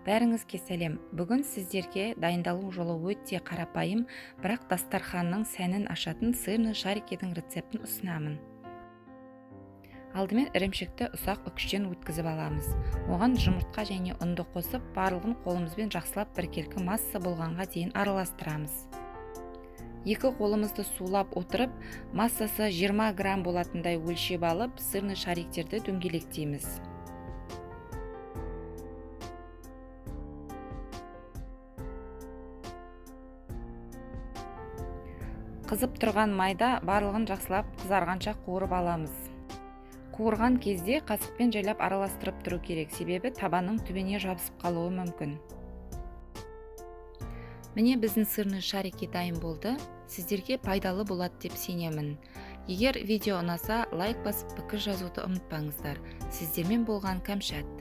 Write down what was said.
Бәріңізге сәлем. Бүгін сіздерге дайындалу жолы өте қарапайым, бірақ дастарханның сәнін ашатын сырный шарикидің рецептін ұсынамын. Алдымен ірімшікті ұсақ үкіштен өткізіп аламыз. Оған жұмыртқа және ұнды қосып, барлығын қолымызбен жақсылап біркелкі масса болғанға дейін араластырамыз. Екі қолымызды сулап отырып, массасы 20 грамм болатындай өлшеп алып, сырный шариктерді дөңгелектейміз. Қызып тұрған майда барлығын жақсылап қызарғанша қуырып аламыз. Қуырған кезде қасықпен жайлап араластырып тұру керек, себебі табанның түбіне жабысып қалуы мүмкін. Міне біздің сырный шарики дайын болды. Сіздерге пайдалы болады деп сенемін. Егер видео ұнаса, лайк басып пікір жазуды ұмытпаңыздар. Сіздермен болған Кәмшат.